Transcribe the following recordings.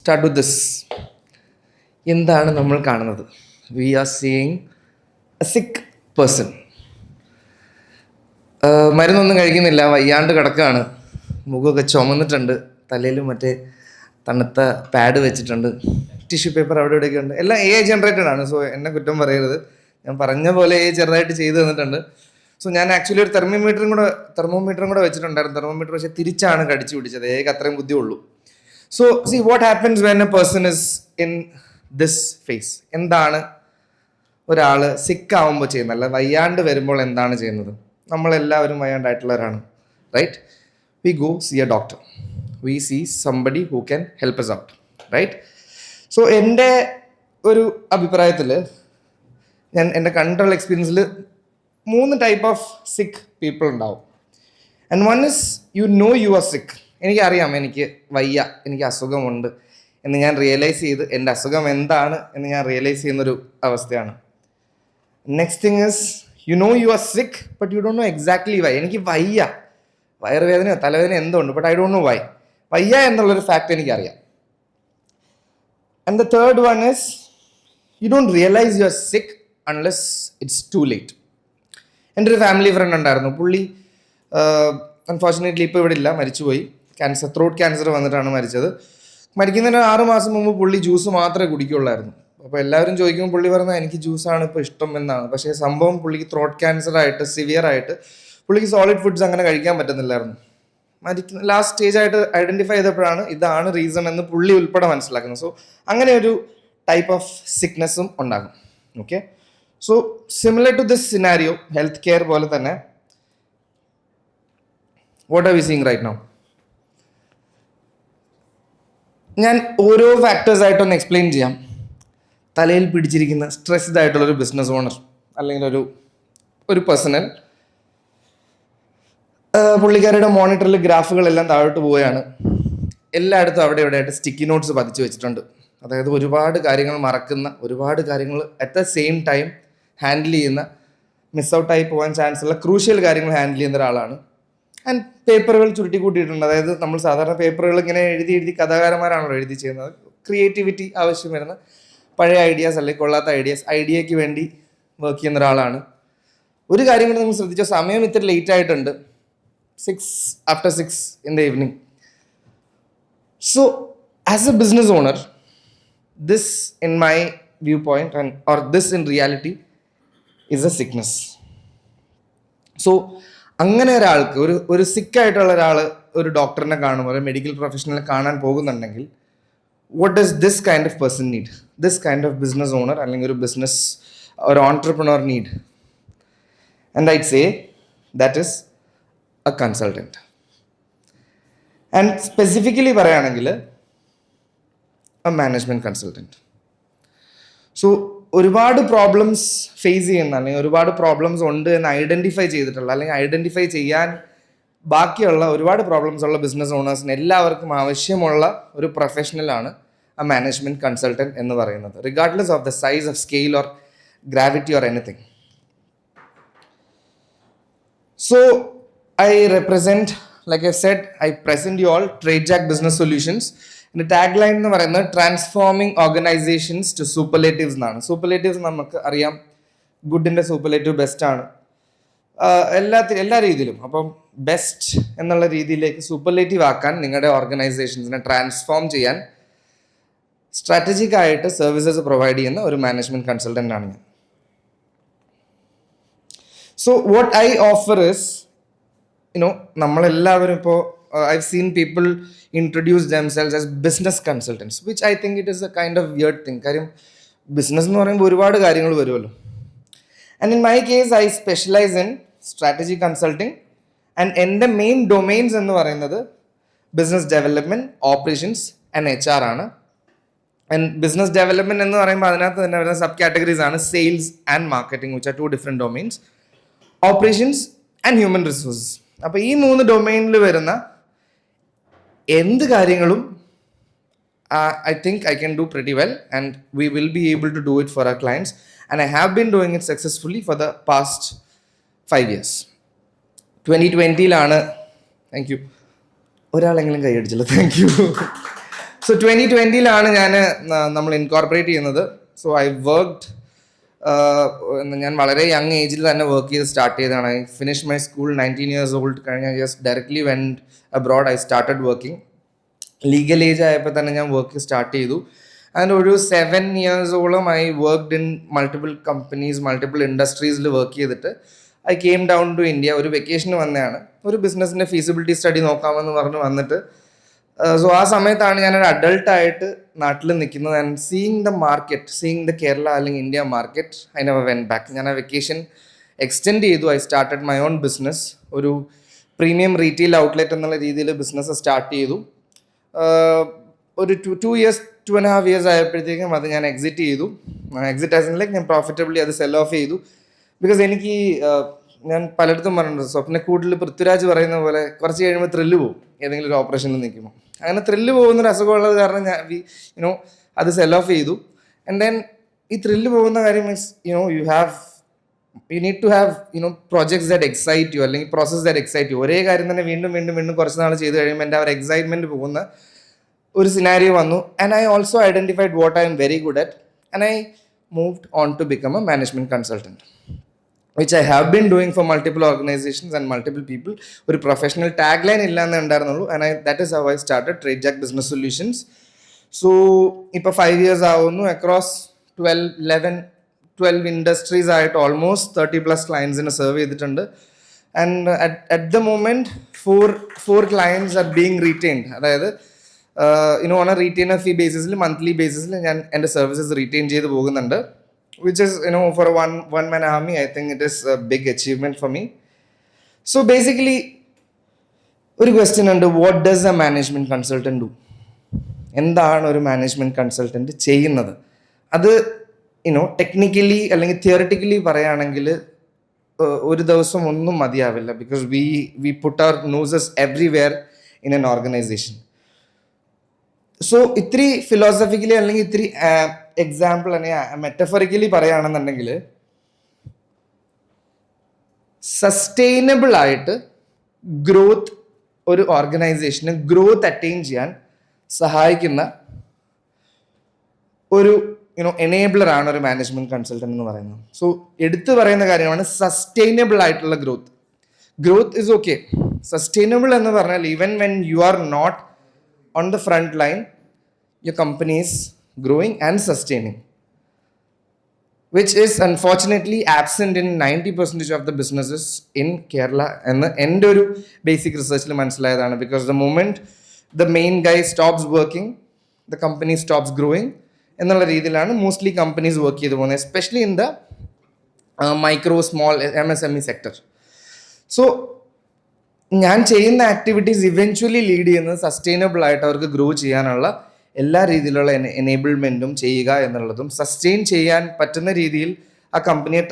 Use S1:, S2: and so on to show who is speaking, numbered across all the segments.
S1: Start with this. എന്താണ് നമ്മൾ കാണുന്നത്? വി ആർ സീയിങ് എ സിക്ക് പേഴ്സൺ. മരുന്നൊന്നും കഴിക്കുന്നില്ല, വയ്യാണ്ട് കിടക്കുകയാണ്, മുഖമൊക്കെ ചുമന്നിട്ടുണ്ട്, തലയിൽ മറ്റേ തണുത്ത പാഡ് വെച്ചിട്ടുണ്ട്, ടിഷ്യൂ പേപ്പർ അവിടെ ഇവിടെയൊക്കെ ഉണ്ട്. എല്ലാം AI ജനറേറ്റഡ് ആണ്. സോ എന്നെ കുറ്റം പറയരുത്. ഞാൻ പറഞ്ഞ പോലെ AI ചെറുതായിട്ട് ചെയ്തു തന്നിട്ടുണ്ട്. സോ ഞാൻ ആക്ച്വലി ഒരു തെർമോമീറ്ററും കൂടെ വെച്ചിട്ടുണ്ടായിരുന്നു. തെർമോമീറ്റർ പക്ഷേ തിരിച്ചാണ് കടിച്ചു പിടിച്ചത്. ഏക അത്രയും ബുദ്ധിയുള്ളൂ. So see what happens when a person is in this phase. എന്താണ് ഒരാൾ സിക്ക് ആവുമ്പോൾ ചെയ്യുന്നത്, അല്ല വയ്യാണ്ട് വരുമ്പോൾ എന്താണ് ചെയ്യുന്നത്? നമ്മളെല്ലാവരും വയ്യാണ്ടായിട്ടുള്ളവരാണ്, right? We go see a doctor, we see somebody who can help us out, right? So എൻ്റെ ഒരു അഭിപ്രായത്തിൽ, ഞാൻ എൻ്റെ കണ്ടുള്ള എക്സ്പീരിയൻസിൽ 3 ടൈപ്പ് ഓഫ് സിക്ക് പീപ്പിൾ ഉണ്ടാവും. And one is you know you are sick. എനിക്കറിയാം എനിക്ക് വയ്യ, എനിക്ക് അസുഖമുണ്ട് എന്ന് ഞാൻ റിയലൈസ് ചെയ്ത് എൻ്റെ അസുഖം എന്താണ് എന്ന് ഞാൻ റിയലൈസ് ചെയ്യുന്നൊരു അവസ്ഥയാണ്. Next thing is you know you are sick but you don't know exactly why. എനിക്ക് വയ്യ, വയറുവേദനയോ തലവേദനയോ എന്തോ ഉണ്ട്, but I don't know why. വയ്യ എന്നുള്ളൊരു ഫാക്ട് എനിക്കറിയാം. And the third one is you don't realise you are sick unless it's too late. എൻ്റെ ഒരു ഫാമിലി ഫ്രണ്ട് ഉണ്ടായിരുന്നു. പുള്ളി അൺഫോർച്ചുനേറ്റ്ലി ഇപ്പോൾ ഇവിടെ ഇല്ല, മരിച്ചുപോയി. ത്രോട്ട് ക്യാൻസർ വന്നിട്ടാണ് മരിച്ചത്. മരിക്കുന്നതിന് 6 മാസം മുമ്പ് പുള്ളി ജ്യൂസ് മാത്രമേ കുടിക്കുള്ളായിരുന്നു. അപ്പോൾ എല്ലാവരും ചോദിക്കുമ്പോൾ പുള്ളി പറഞ്ഞാൽ എനിക്ക് ജ്യൂസാണ് ഇപ്പോൾ ഇഷ്ടം എന്നാണ്. പക്ഷേ സംഭവം പുള്ളിക്ക് ത്രോട്ട് ക്യാൻസർ ആയിട്ട് സിവിയർ ആയിട്ട് പുള്ളിക്ക് സോളിഡ് ഫുഡ്സ് അങ്ങനെ കഴിക്കാൻ പറ്റുന്നില്ലായിരുന്നു. ലാസ്റ്റ് സ്റ്റേജ് ആയിട്ട് ഐഡൻറ്റിഫൈ ചെയ്തപ്പോഴാണ് ഇതാണ് റീസൺ എന്ന് പുള്ളി ഉൾപ്പെടെ മനസ്സിലാക്കുന്നത്. സോ അങ്ങനെ ഒരു ടൈപ്പ് ഓഫ് സിക്നെസ്സും ഉണ്ടാകും. Okay, so similar to this scenario, health care പോലെ തന്നെ, what are we seeing right now? ഞാൻ ഓരോ ഫാക്ടേഴ്സ് ആയിട്ടൊന്ന് എക്സ്പ്ലെയിൻ ചെയ്യാം. തലയിൽ പിടിച്ചിരിക്കുന്ന സ്ട്രെസ്ഡ് ആയിട്ടുള്ളൊരു ബിസിനസ് ഓണർ അല്ലെങ്കിൽ ഒരു പേഴ്സണൽ, പുള്ളിക്കാരുടെ മോണിറ്ററിൽ ഗ്രാഫുകളെല്ലാം താഴോട്ട് പോവുകയാണ്. എല്ലായിടത്തും അവിടെ ഇവിടെ ആയിട്ട് സ്റ്റിക്കി നോട്ട്സ് പതിച്ചു വെച്ചിട്ടുണ്ട്. അതായത് ഒരുപാട് കാര്യങ്ങൾ മറക്കുന്ന, ഒരുപാട് കാര്യങ്ങൾ at the same time handle ചെയ്യുന്ന, മിസ് ഔട്ടായി പോകാൻ ചാൻസ് ഉള്ള ക്രൂഷ്യൽ കാര്യങ്ങൾ ഹാൻഡിൽ ചെയ്യുന്ന ഒരാളാണ്. ആൻഡ് പേപ്പറുകൾ ചുരുട്ടി കൂട്ടിയിട്ടുണ്ട്. അതായത് നമ്മൾ സാധാരണ പേപ്പറുകൾ ഇങ്ങനെ എഴുതി കഥാകാരന്മാരാണല്ലോ എഴുതി ചെയ്യുന്നത്. ക്രിയേറ്റിവിറ്റി ആവശ്യം വരുന്ന പഴയ ഐഡിയാസ് അല്ലെങ്കിൽ കൊള്ളാത്ത ഐഡിയയ്ക്ക് വേണ്ടി വർക്ക് ചെയ്യുന്ന ഒരാളാണ്. ഒരു കാര്യം കൂടി നിങ്ങൾ ശ്രദ്ധിച്ചോ, സമയം ഇത്തിരി ലേറ്റ് ആയിട്ടുണ്ട്, 6 in the evening. So as a business owner, this in my viewpoint or this in reality is a sickness. So അങ്ങനെ ഒരാൾക്ക്, ഒരു സിക്കായിട്ടുള്ള ഒരാൾ ഒരു ഡോക്ടറിനെ കാണുമ്പോൾ, ഒരു മെഡിക്കൽ പ്രൊഫഷണലിനെ കാണാൻ പോകുന്നുണ്ടെങ്കിൽ, what does this kind of person need? This kind of business owner അല്ലെങ്കിൽ ഒരു entrepreneur need? And I'd say that is a consultant. And specifically പറയുകയാണെങ്കിൽ a management consultant. So ഒരുപാട് പ്രോബ്ലംസ് ഫേസ് ചെയ്യുന്ന, അല്ലെങ്കിൽ ഒരുപാട് പ്രോബ്ലംസ് ഉണ്ട് എന്ന് ഐഡൻറ്റിഫൈ ചെയ്തിട്ടുള്ള, അല്ലെങ്കിൽ ഐഡൻറ്റിഫൈ ചെയ്യാൻ ബാക്കിയുള്ള ഒരുപാട് പ്രോബ്ലംസ് ഉള്ള ബിസിനസ് ഓണേഴ്സിന് എല്ലാവർക്കും ആവശ്യമുള്ള ഒരു പ്രൊഫഷണലാണ് എ മാനേജ്മെൻറ്റ് കൺസൾട്ടൻറ്റ് എന്ന് പറയുന്നത്, regardless of the size of scale or gravity or anything. So I represent, like I said, I present you all TradeJack Business Solutions. ഇതിൻ്റെ ടാഗ് ലൈൻ എന്ന് പറയുന്നത് ട്രാൻസ്ഫോമിങ് ഓർഗനൈസേഷൻസ് ടു സൂപ്പർലേറ്റീവ്സ് എന്നാണ്. Superlatives നമുക്ക് അറിയാം, ഗുഡിൻ്റെ superlative best ആണ് എല്ലാ രീതിയിലും. അപ്പം ബെസ്റ്റ് എന്നുള്ള രീതിയിലേക്ക് സൂപ്പർലേറ്റീവ് ആക്കാൻ, നിങ്ങളുടെ ഓർഗനൈസേഷൻസിനെ ട്രാൻസ്ഫോം ചെയ്യാൻ സ്ട്രാറ്റജിക് ആയിട്ട് സർവീസസ് പ്രൊവൈഡ് ചെയ്യുന്ന ഒരു മാനേജ്മെൻറ്റ് കൺസൾട്ടൻ്റ് ആണ് ഞാൻ. So what I offer is, നമ്മളെല്ലാവരും ഇപ്പോൾ I've seen people introduce themselves as business consultants, which I think it is a kind of weird thing. കാര്യം ബിസിനസ് എന്ന് പറയുമ്പോൾ ഒരുപാട് കാര്യങ്ങൾ വരുമല്ലോ. And in my case I specialise in strategy consulting. And എൻ്റെ main domains എന്ന് പറയുന്നത് business development, operations and HR ആണ്. ആൻഡ് ബിസിനസ് ഡെവലപ്മെൻറ്റ് എന്ന് പറയുമ്പോൾ അതിനകത്ത് തന്നെ വരുന്ന സബ് കാറ്റഗറീസ് ആണ് sales and marketing, which are 2 different domains. Operations and human resources. അപ്പോൾ ഈ 3 ഡൊമെയിനിൽ വരുന്ന എന്ത് കാര്യങ്ങളും I think I can do pretty well, and we will be able to do it for our clients, and I have been doing it successfully for the past 5 years. 2020 thank you, ഒരാളെങ്കിലും കൈയടിച്ചല്ലോ, thank you. So 2020 നമ്മൾ incorporate ചെയ്യുന്നത്. So I worked, ഞാൻ വളരെ young ഏജിൽ തന്നെ work ചെയ്ത് start ചെയ്തതാണ്. I finish my school 19 years old കഴിഞ്ഞ just directly went abroad. I started working. Legal age ആയപ്പോൾ തന്നെ ഞാൻ വർക്ക് സ്റ്റാർട്ട് ചെയ്തു. ആൻഡ് ഒരു 7 years I worked in multiple companies, multiple ഇൻഡസ്ട്രീസിൽ വർക്ക് ചെയ്തിട്ട് I came down to India. ഒരു വെക്കേഷന് വന്നതാണ്. ഒരു ബിസിനസ്സിൻ്റെ ഫീസിബിലിറ്റി സ്റ്റഡി നോക്കാമെന്ന് പറഞ്ഞ് വന്നിട്ട് സോ ആ സമയത്താണ് ഞാനൊരു അഡൾട്ടായിട്ട് നാട്ടിൽ നിൽക്കുന്നത്. And seeing the market, seeing the Kerala അല്ലെങ്കിൽ India market, I never went back. ഞാൻ ആ വെക്കേഷൻ എക്സ്റ്റെൻഡ് ചെയ്തു. I started my own business. ഒരു പ്രീമിയം റീറ്റെയിൽ ഔട്ട്ലെറ്റ് എന്നുള്ള രീതിയിൽ ബിസിനസ് സ്റ്റാർട്ട് ചെയ്തു. ഒരു 2 years 2.5 years ആയപ്പോഴത്തേക്കും അത് ഞാൻ എക്സിറ്റ് ചെയ്തു. എക്സിറ്റ് ആസ് ലൈക്ക് ഞാൻ പ്രോഫിറ്റബിളി അത് സെൽ ഓഫ് ചെയ്തു. ബിക്കോസ് എനിക്ക് ഞാൻ പലയിടത്തും പറഞ്ഞിട്ടുണ്ട്, സ്വപ്നക്കൂട്ടിൽ പൃഥ്വിരാജ് പറയുന്ന പോലെ കുറച്ച് കഴിയുമ്പോൾ ത്രില്ല് പോകും ഏതെങ്കിലും ഒരു ഓപ്പറേഷനിൽ നിൽക്കുമ്പോൾ. അങ്ങനെ ത്രില്ല് പോകുന്നൊരു അസുഖമുള്ളത് കാരണം ഞാൻ അത് സെൽ ഓഫ് ചെയ്തു. ആൻഡ് ദെൻ ഈ ത്രില്ല് പോകുന്ന കാര്യം means you need to have projects that excite you, അല്ലെങ്കിൽ പ്രോസസ് ദാറ്റ് എക്സൈറ്റ് യു. ഒരേ കാര്യം തന്നെ വീണ്ടും വീണ്ടും വീണ്ടും കുറച്ച് നാൾ ചെയ്ത് കഴിയുമ്പോൾ എൻ്റെ ആ ഒരു എക്സൈറ്റ്മെൻറ്റ് പോകുന്ന ഒരു സിനാരിയോ വന്നു. And I also identified what I am very good at, and I moved on to become a management consultant, which I have been doing for multiple organizations and multiple people. ഒരു professional tag line ഇല്ലാന്നേ ഉണ്ടായിരുന്നുള്ളൂ. And that is how I started TradeJack Business Solutions. So ഇപ്പോൾ 5 years ആവുന്നു. Across 12 industries ആയിട്ട് almost 30+ ക്ലയൻസിനെ serve ചെയ്തിട്ടുണ്ട്. And at the moment four clients are being retained. അതായത് on a retainer fee ബേസിസിൽ, monthly ബേസിസിൽ ഞാൻ എൻ്റെ സർവീസസ് റീറ്റെയിൻ ചെയ്ത് പോകുന്നുണ്ട്. Which is, for a one-man army, I think it is a big achievement for me. So basically, ഒരു question ഉണ്ട്, what does A management consultant do? എന്താണ് ഒരു മാനേജ്മെൻറ്റ് കൺസൾട്ടൻറ്റ് ചെയ്യുന്നത്? അത് ടെക്നിക്കലി അല്ലെങ്കിൽ തിയറിറ്റിക്കലി പറയുകയാണെങ്കിൽ ഒരു ദിവസം ഒന്നും മതിയാവില്ല. Because we put our noses everywhere in an organisation. So ഇത്തിരി ഫിലോസഫിക്കലി അല്ലെങ്കിൽ ഇത്തിരി എക്സാമ്പിൾ അല്ലെങ്കിൽ മെറ്റഫറിക്കലി പറയുകയാണെന്നുണ്ടെങ്കിൽ, സസ്റ്റൈനബിൾ ആയിട്ട് ഗ്രോത്ത്, ഒരു ഓർഗനൈസേഷന് ഗ്രോത്ത് അറ്റൈൻ ചെയ്യാൻ സഹായിക്കുന്ന ഒരു എനേബിളർ ആണ് ഒരു മാനേജ്മെൻറ്റ് കൺസൾട്ടൻ്റ് എന്ന് പറയുന്നത്. സോ എടുത്തു പറയുന്ന കാര്യമാണ് സസ്റ്റൈനബിൾ ആയിട്ടുള്ള growth. Growth is okay. Sustainable എന്ന് പറഞ്ഞാൽ even when you are not on the front line, your company is growing and sustaining, which is unfortunately absent in 90% of the businesses in Kerala. And എൻ്റെ ഒരു basic റിസർച്ചിൽ മനസ്സിലായതാണ്. Because the moment the main guy stops working, the company stops growing എന്നുള്ള രീതിയിലാണ് mostly companies work ചെയ്ത് പോകുന്നത്, especially in the micro small MSME sector. So ഞാൻ ചെയ്യുന്ന ആക്ടിവിറ്റീസ് ഇവൻച്വലി ലീഡ് ചെയ്യുന്നത് സസ്റ്റൈനബിൾ ആയിട്ട് അവർക്ക് ഗ്രോ ചെയ്യാനുള്ള എല്ലാ രീതിയിലുള്ള എനേബിൾമെൻറ്റും ചെയ്യുക എന്നുള്ളതും, സസ്റ്റെയിൻ ചെയ്യാൻ പറ്റുന്ന രീതിയിൽ ആ കമ്പനിയെ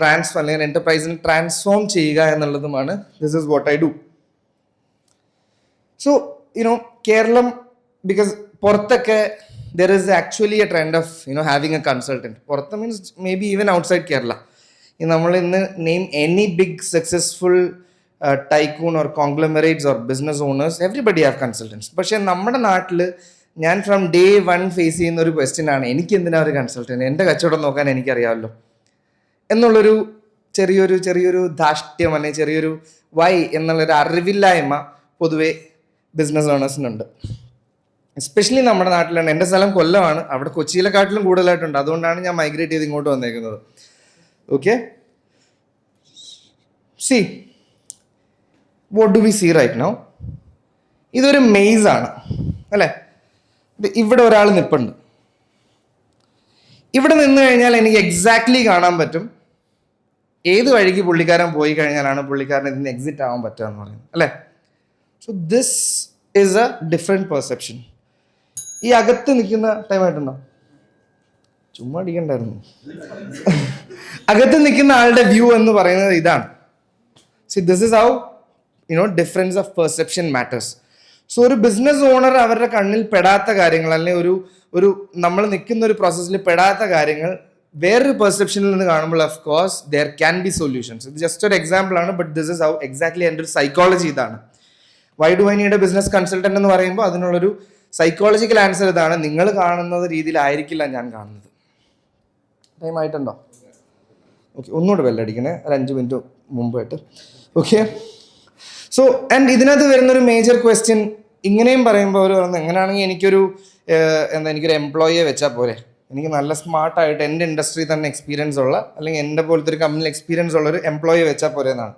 S1: അല്ലെങ്കിൽ എൻ്റർപ്രൈസിനെ ട്രാൻസ്ഫോം ചെയ്യുക എന്നുള്ളതുമാണ് this is what I do. So Keralam, because പുറത്തൊക്കെ there is actually a trend of having a consultant. പുറത്ത് means may be even outside Kerala. നമ്മൾ ഇന്ന് name any big successful tycoon or conglomerates or business owners, everybody have consultants. പക്ഷേ നമ്മുടെ നാട്ടിൽ ഞാൻ from day 1 face ചെയ്യുന്ന ഒരു ക്വസ്റ്റ്യൻ ആണ്, എനിക്ക് എന്തിനാ ഒരു കൺസൾട്ടൻറ്റ്? എൻ്റെ കച്ചവടം നോക്കാൻ എനിക്കറിയാമല്ലോ എന്നുള്ളൊരു ചെറിയൊരു ധാഷ്ട്യം അല്ലെങ്കിൽ ചെറിയൊരു വൈ എന്നുള്ളൊരു അറിവില്ലായ്മ പൊതുവെ ബിസിനസ് ഓണേഴ്സിനുണ്ട്. എസ്പെഷ്യലി നമ്മുടെ നാട്ടിലാണ്. എൻ്റെ സ്ഥലം കൊല്ലമാണ്. അവിടെ കൊച്ചിയിലെക്കാട്ടിലും കൂടുതലായിട്ടുണ്ട്. അതുകൊണ്ടാണ് ഞാൻ മൈഗ്രേറ്റ് ചെയ്ത് ഇങ്ങോട്ട് വന്നേക്കുന്നത്. Okay, C what do we see right now? ഇതൊരു മെയ്സ് ആണ് അല്ലേ? ഇവിടെ ഒരാൾ നിൽപ്പുണ്ട്. ഇവിടെ നിന്ന് കഴിഞ്ഞാൽ എനിക്ക് എക്സാക്ട്ലി കാണാൻ പറ്റും ഏത് വഴിക്ക് പുള്ളിക്കാരൻ പോയി കഴിഞ്ഞാലാണ് പുള്ളിക്കാരൻ ഇതിന് എക്സിറ്റ് ആവാൻ പറ്റുക എന്ന് പറയുന്നത് അല്ലേ? So this is A different perception. ഈ അകത്ത് നിൽക്കുന്ന ടൈമായിട്ടുണ്ടോ? ചുമ്മാ അടിക്കണ്ടായിരുന്നു. അകത്ത് നിൽക്കുന്ന ആളുടെ വ്യൂ എന്ന് പറയുന്നത് ഇതാണ്. See this is how difference of perception matters. So ഒരു ബിസിനസ് ഓണർ അവരുടെ കണ്ണിൽ പെടാത്ത കാര്യങ്ങൾ, അല്ലെങ്കിൽ ഒരു നമ്മൾ നിൽക്കുന്ന ഒരു പ്രോസസ്സിൽ പെടാത്ത കാര്യങ്ങൾ വേറൊരു പെർസെപ്ഷനിൽ നിന്ന് കാണുമ്പോൾ of course there can be solutions. ഇത് ജസ്റ്റ് ഒരു എക്സാമ്പിൾ ആണ്, but this is how exactly എൻ്റെ ഒരു സൈക്കോളജി ഇതാണ്. Why do I need A business consultant എന്ന് പറയുമ്പോൾ അതിനുള്ളൊരു സൈക്കോളജിക്കൽ ആൻസർ ഇതാണ്. നിങ്ങൾ കാണുന്നത് രീതിയിലായിരിക്കില്ല ഞാൻ കാണുന്നത്. ടൈം ആയിട്ടുണ്ടോ? ഓക്കെ, ഒന്നുകൂടെ ബെല്ലടിക്കണേ, ഒരു 5 മിനിറ്റ് മുമ്പായിട്ട്. ഓക്കെ, സോ ആൻഡ് ഇതിനകത്ത് വരുന്നൊരു മേജർ ക്വസ്റ്റ്യൻ ഇങ്ങനെയും പറയുമ്പോൾ അവർ പറഞ്ഞു, എങ്ങനെയാണെങ്കിൽ എനിക്കൊരു എംപ്ലോയിയെ വെച്ചാൽ പോരെ, എനിക്ക് നല്ല സ്മാർട്ടായിട്ട് എൻ്റെ ഇൻഡസ്ട്രി തന്നെ എക്സ്പീരിയൻസ് ഉള്ള, അല്ലെങ്കിൽ എൻ്റെ പോലത്തെ ഒരു കമ്പനിയിൽ എക്സ്പീരിയൻസ് ഉള്ളൊരു എംപ്ലോയിയെ വെച്ചാൽ പോരെ എന്നാണ്.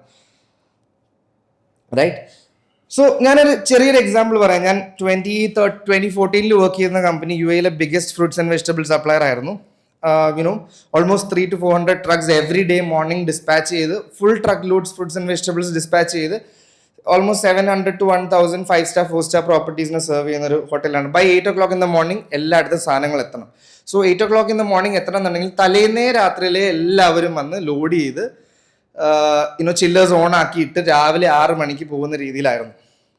S1: റൈറ്റ്. സോ ഞാനൊരു ചെറിയൊരു എക്സാമ്പിൾ പറയാം. ഞാൻ 2014 വർക്ക് ചെയ്യുന്ന company UAE biggest fruits and vegetable supplier ആയിരുന്നു. Almost 300 to 400 trucks every day morning dispatch ചെയ്ത്, full truck loads fruits and vegetables dispatch ചെയ്ത് ഓൾമോസ്റ്റ് 700 to 1000 5-star 4-star പ്രോപ്പർട്ടീസിനെ സെർവ് ചെയ്യുന്ന ഒരു ഹോട്ടലാണ്. By 8 o'clock in the morning എല്ലായിടത്തും സാധനങ്ങൾ എത്തണം. So 8 o'clock in the morning എത്തണം എന്നുണ്ടെങ്കിൽ തലേന്നേ രാത്രിയിലെ എല്ലാവരും വന്ന് ലോഡ് ചെയ്ത് ചില്ലേഴ്സ് ഓൺ ആക്കിയിട്ട് രാവിലെ 6 മണിക്ക് പോകുന്ന രീതിയിലായിരുന്നു.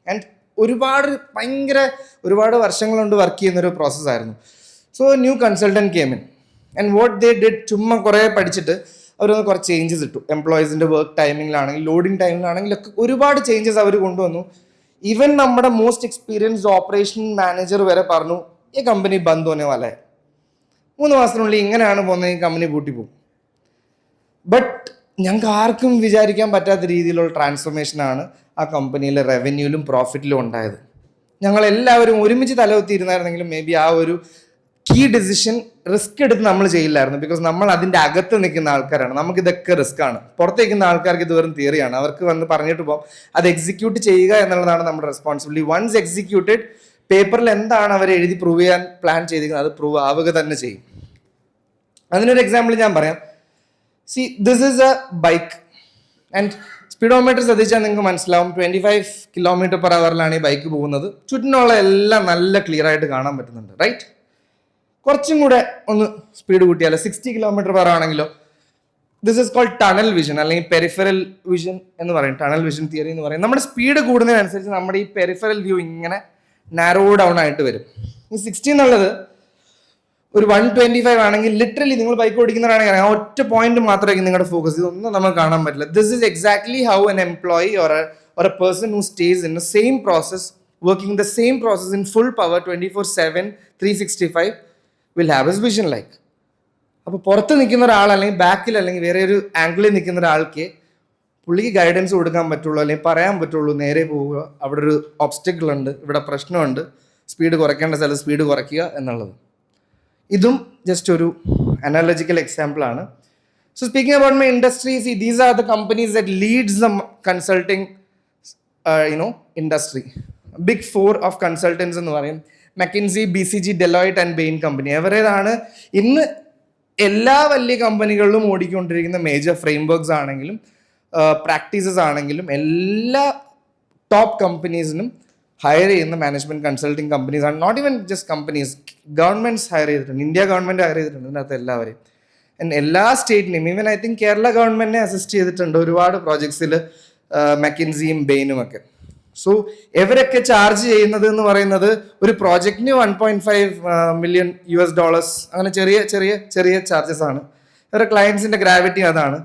S1: ആൻഡ് ഒരുപാട് വർഷങ്ങൾ കൊണ്ട് വർക്ക് ചെയ്യുന്നൊരു പ്രോസസ്സായിരുന്നു. So new consultant came in and what they did, ചുമ്മാ കുറേ പഠിച്ചിട്ട് അവരൊന്ന് കുറച്ച് ചേഞ്ചസ് ഇട്ടു. എംപ്ലോയീസിൻ്റെ വർക്ക് ടൈമിങ്ങിലാണെങ്കിൽ ലോഡിങ് ടൈമിലാണെങ്കിലൊക്കെ ഒരുപാട് ചേഞ്ചസ് അവർ കൊണ്ടുവന്നു. ഈവൻ നമ്മുടെ മോസ്റ്റ് എക്സ്പീരിയൻസ്ഡ് ഓപ്പറേഷൻ മാനേജർ വരെ പറഞ്ഞു ഈ കമ്പനി ബന്ദ് ഹോനെ വാല ഹൈ, 3 മാസത്തിനുള്ളിൽ ഇങ്ങനെയാണ് പോകുന്നത്, ഈ കമ്പനി പൂട്ടിപ്പോകും. ബട്ട് ഞങ്ങൾക്ക് ആർക്കും വിചാരിക്കാൻ പറ്റാത്ത രീതിയിലുള്ള ട്രാൻസ്ഫോർമേഷനാണ് ആ കമ്പനിയിലെ റവന്യൂലും പ്രോഫിറ്റിലും ഉണ്ടായത്. ഞങ്ങളെല്ലാവരും ഒരുമിച്ച് തലകുത്തിയിരുന്നായിരുന്നെങ്കിലും മേ ബി ആ ഒരു കീ ഡിസിഷൻ റിസ്ക് എടുത്ത് നമ്മൾ ചെയ്യില്ലായിരുന്നു. ബിക്കോസ് നമ്മൾ അതിൻ്റെ അകത്ത് നിൽക്കുന്ന ആൾക്കാരാണ്. നമുക്കിതൊക്കെ റിസ്ക് ആണ്. പുറത്ത് നിൽക്കുന്ന ആൾക്കാർക്ക് ഇത് വെറും തിയറിയാണ്. അവർക്ക് വന്ന് പറഞ്ഞിട്ട് പോകും. അത് എക്സിക്യൂട്ട് ചെയ്യുക എന്നുള്ളതാണ് നമ്മുടെ റെസ്പോൺസിബിലിറ്റി. വൺസ് എക്സിക്യൂട്ടഡ്, പേപ്പറിൽ എന്താണ് അവർ എഴുതി പ്രൂവ് ചെയ്യാൻ പ്ലാൻ ചെയ്തിരിക്കുന്നത് അത് പ്രൂവ് ആവുക തന്നെ ചെയ്യും. അതിനൊരു എക്സാമ്പിൾ ഞാൻ പറയാം. C, this is A bike and speedometer ശ്രദ്ധിച്ചാൽ നിങ്ങൾക്ക് മനസ്സിലാവും 25 km/h ഈ ബൈക്ക് പോകുന്നത്. ചുറ്റിനുള്ള എല്ലാം നല്ല ക്ലിയർ ആയിട്ട് കാണാൻ പറ്റുന്നുണ്ട്, റൈറ്റ്? കുറച്ചും കൂടെ ഒന്ന് സ്പീഡ് കൂട്ടിയാലോ, 60 km/h ആണെങ്കിലോ, this is called tunnel vision അല്ലെങ്കിൽ പെരിഫറൽ വിഷൻ എന്ന് പറയും. ടണൽ വിഷൻ തിയറി എന്ന് പറയും. നമ്മുടെ സ്പീഡ് കൂടുന്നതിനനുസരിച്ച് നമ്മുടെ ഈ പെരിഫറൽ വ്യൂ ഇങ്ങനെ നാരോ ഡൗൺ ആയിട്ട് വരും. ഈ 60 എന്നുള്ളത് ഒരു 125 ആണെങ്കിൽ ലിറ്ററലി നിങ്ങൾ ബൈക്ക് ഓടിക്കുന്നവരാണെങ്കിൽ ആ ഒറ്റ പോയിന്റ് മാത്രമായിരിക്കും നിങ്ങളുടെ ഫോക്കസ്. ഇതൊന്നും നമുക്ക് കാണാൻ പറ്റില്ല. This is exactly how an employee or a person who stays in the same process, working the same process in full power 24/7 365 will have his vision like. അപ്പോൾ പുറത്ത് നിൽക്കുന്ന ഒരാൾ അല്ലെങ്കിൽ ബാക്കിൽ അല്ലെങ്കിൽ വേറെ ഒരു ആംഗിളിൽ നിൽക്കുന്ന ഒരാൾക്ക് പുള്ളിക്ക് ഗൈഡൻസ് കൊടുക്കാൻ പറ്റുള്ളൂ, അല്ലെങ്കിൽ പറയാൻ പറ്റുള്ളൂ നേരെ പോവുക, അവിടെ ഒരു ഒബ്സ്റ്റക്കിൾ ഉണ്ട്, ഇവിടെ പ്രശ്നമുണ്ട്, സ്പീഡ് കുറയ്ക്കേണ്ട സ്ഥലത്ത് സ്പീഡ് കുറയ്ക്കുക എന്നുള്ളത്. ഇതും ജസ്റ്റ് ഒരു അനാലജിക്കൽ എക്സാമ്പിൾ ആണ്. So speaking about my industry, see these are the companies that leads the consulting industry. Big 4 of consultants എന്ന് പറയും. McKinsey, BCG, Deloitte and Bain company. അവരേതാണ് ഇന്ന് എല്ലാ വലിയ കമ്പനികളിലും ഓടിക്കൊണ്ടിരിക്കുന്ന മേജർ ഫ്രെയിംവർക്ക്സ് ആണെങ്കിലും പ്രാക്ടീസസ് ആണെങ്കിലും എല്ലാ ടോപ്പ് കമ്പനീസിനും ഹയർ ചെയ്യുന്ന മാനേജ്മെന്റ് കൺസൾട്ടിങ് കമ്പനീസ് ആണ്. Not even just companies, governments hire ചെയ്തിട്ടുണ്ട്. ഇന്ത്യ ഗവൺമെന്റ് ഹയർ ചെയ്തിട്ടുണ്ട് ഇതിനകത്ത് എല്ലാവരെയും. എല്ലാ സ്റ്റേറ്റിനെയും, ഈവൻ ഐ തിങ്ക് കേരള ഗവൺമെന്റിനെ അസിസ്റ്റ് ചെയ്തിട്ടുണ്ട് ഒരുപാട് പ്രോജക്ട്സിൽ McKinseyയും Bainഉം ഒക്കെ. സോ ഇവരൊക്കെ ചാർജ് ചെയ്യുന്നത് എന്ന് പറയുന്നത് ഒരു പ്രോജക്റ്റിന് $1.5 million അങ്ങനെ ചെറിയ ചെറിയ ചെറിയ ചാർജസ് ആണ്. ഇവരുടെ ക്ലയൻസിന്റെ ഗ്രാവിറ്റി അതാണ്.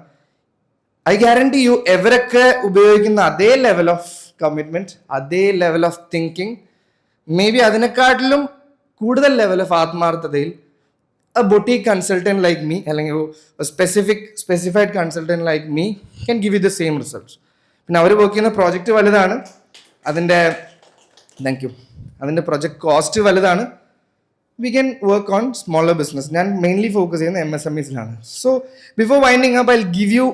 S1: ഐ ഗ്യാരണ്ടി യു ഇവരൊക്കെ ഉപയോഗിക്കുന്ന അതേ ലെവൽ ഓഫ് കമ്മിറ്റ്മെന്റ്, അതേ level of thinking, may be അതിനെക്കാട്ടിലും കൂടുതൽ ലെവൽ ഓഫ് ആത്മാർത്ഥതയിൽ a boutique consultant like me അല്ലെങ്കിൽ specified consultant like me can give you the same results. പിന്നെ അവർ വർക്ക് ചെയ്യുന്ന പ്രോജക്റ്റ് വലുതാണ്, അതിൻ്റെ പ്രൊജക്ട് കോസ്റ്റ് വലുതാണ്. We can work on smaller business. ഞാൻ മെയിൻലി ഫോക്കസ് ചെയ്യുന്ന MSMEസിലാണ്. So before winding up I give you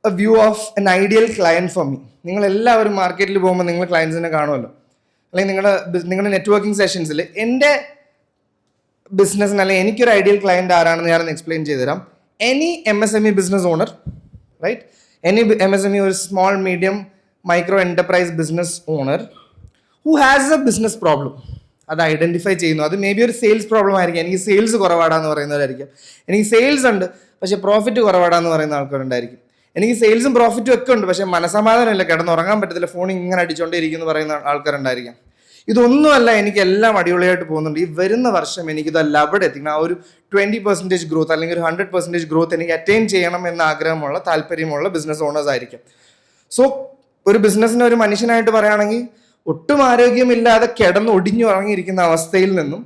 S1: a view of an ideal client for me. നിങ്ങൾ എല്ലാവരും മാർക്കറ്റിൽ പോകുമ്പോൾ നിങ്ങൾ ക്ലയൻസിനെ കാണുമല്ലോ, അല്ലെങ്കിൽ നിങ്ങളുടെ നെറ്റ്വർക്കിംഗ് സെഷൻസിൽ എൻ്റെ ബിസിനസ്സിന് അല്ലെങ്കിൽ എനിക്കൊരു ഐഡിയൽ ക്ലയൻറ്റ് ആരാണെന്ന് ഞാനൊന്ന് എക്സ്പ്ലെയിൻ ചെയ്തു തരാം. Any MSME business owner, right? Any MSME ഒരു small medium micro enterprise business owner who has a business problem, അത് ഐഡന്റിഫൈ ചെയ്യുന്നു. അത് മേ ബി ഒരു സെയിൽസ് പ്രോബ്ലം ആയിരിക്കും. എനിക്ക് സെയിൽസ് കുറവാടാന്ന് പറയുന്നവരായിരിക്കും. എനിക്ക് സെയിൽസ് ഉണ്ട് പക്ഷെ പ്രോഫിറ്റ് കുറവാടാന്ന് പറയുന്ന ആൾക്കാരുണ്ടായിരിക്കും. എനിക്ക് സെയിൽസും പ്രോഫിറ്റും ഒക്കെ ഉണ്ട് പക്ഷെ മനസമാധാനമില്ല, കിടന്നുറങ്ങാൻ പറ്റത്തില്ല, ഫോൺ ഇങ്ങനെ അടിച്ചുകൊണ്ടേയിരിക്കും എന്ന് പറയുന്ന ആൾക്കാരുണ്ടായിരിക്കാം. ഇതൊന്നുമല്ല, എനിക്ക് എല്ലാം അടിപൊളിയായിട്ട് പോകുന്നുണ്ട്. ഈ വരുന്ന വർഷം എനിക്കിത് ലവഡ് എത്തിക്കണം. ആ ഒരു 20% ഗ്രോത്ത് അല്ലെങ്കിൽ ഒരു 100% ഗ്രോത്ത് എനിക്ക് അറ്റൈൻ ചെയ്യണം എന്ന ആഗ്രഹമുള്ള താല്പര്യമുള്ള ബിസിനസ് ഓണേഴ്സ് ആയിരിക്കും. സോ ഒരു ബിസിനസ്സിന് ഒരു മനുഷ്യനായിട്ട് പറയുകയാണെങ്കിൽ ഒട്ടും ആരോഗ്യമില്ലാതെ കിടന്ന് ഒടിഞ്ഞു ഉറങ്ങിയിരിക്കുന്ന അവസ്ഥയിൽ നിന്നും,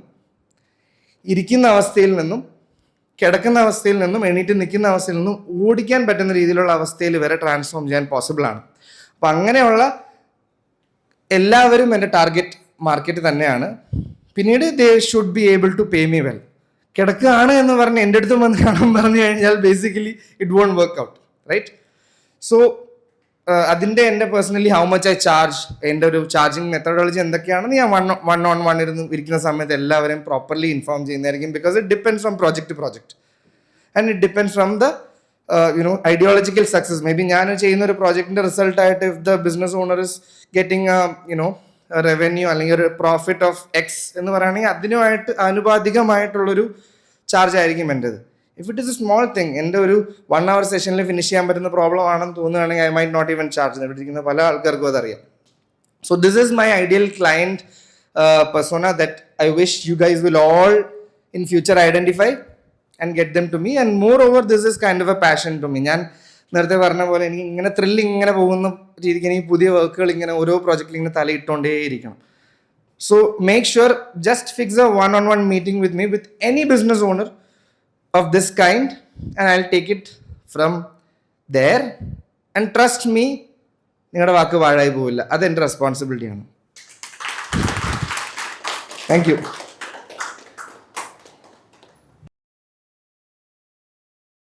S1: ഇരിക്കുന്ന അവസ്ഥയിൽ നിന്നും, കിടക്കുന്ന അവസ്ഥയിൽ നിന്നും, എണീറ്റ് നിൽക്കുന്ന അവസ്ഥയിൽ നിന്നും ഓടിക്കാൻ പറ്റുന്ന രീതിയിലുള്ള അവസ്ഥയിൽ വരെ ട്രാൻസ്ഫോം ചെയ്യാൻ പോസിബിൾ ആണ്. അപ്പം അങ്ങനെയുള്ള എല്ലാവരും എൻ്റെ ടാർഗറ്റ് മാർക്കറ്റ് തന്നെയാണ്. പിന്നീട് they should be able to pay me well. കിടക്കുകയാണ് എന്ന് പറഞ്ഞ് എൻ്റെ അടുത്തും വന്ന് കാണാൻ പറഞ്ഞു കഴിഞ്ഞാൽ basically it won't work out, right? So അതിൻ്റെ എൻ്റെ personally how much I charge, എൻ്റെ ഒരു ചാർജിങ് മെത്തഡോളജി എന്തൊക്കെയാണെന്ന് ഞാൻ വൺ ഓൺ വൺ ഇരുന്ന് ഇരിക്കുന്ന സമയത്ത് എല്ലാവരെയും പ്രോപ്പർലി ഇൻഫോം ചെയ്യുന്നതായിരിക്കും. Because it depends from project to project and it depends from the ideological success. May be ഞാൻ ചെയ്യുന്ന ഒരു പ്രോജക്റ്റിൻ്റെ റിസൾട്ടായിട്ട് if the business owner is getting revenue അല്ലെങ്കിൽ ഒരു പ്രോഫിറ്റ് ഓഫ് എക്സ് എന്ന് പറയുകയാണെങ്കിൽ അതിനുമായിട്ട് ആനുപാതികമായിട്ടുള്ളൊരു ചാർജ് ആയിരിക്കും എൻ്റെത്. If it is a small thing, എൻ്റെ ഒരു 1 hour സെഷനിൽ ഫിനിഷ് ചെയ്യാൻ പറ്റുന്ന പ്രോബ്ലം ആണെന്ന് തോന്നുകയാണെങ്കിൽ I might not even charge. ഇവിടെ ഇരിക്കുന്ന പല ആൾക്കാർക്കും അതറിയാം. So this is my ideal client persona that I wish you guys will all in future identify and get them to me. And moreover, this is kind of a passion to me. ഞാൻ നേരത്തെ പറഞ്ഞ പോലെ എനിക്ക് ഇങ്ങനെ thrilling ഇങ്ങനെ പോകുന്ന രീതിക്ക് എനിക്ക് പുതിയ വർക്കുകൾ ഇങ്ങനെ ഓരോ പ്രോജക്റ്റിൽ ഇങ്ങനെ തലയിട്ടുകൊണ്ടേയിരിക്കണം. So make sure just fix a 1-on-1 meeting with me with any business owner of this kind and I'll take it from there. And trust me, നിങ്ങളുടെ വാക്ക് വാഴായി പോവില്ല. അതെൻ്റെ റെസ്പോൺസിബിലിറ്റിയാണ്. Thank you.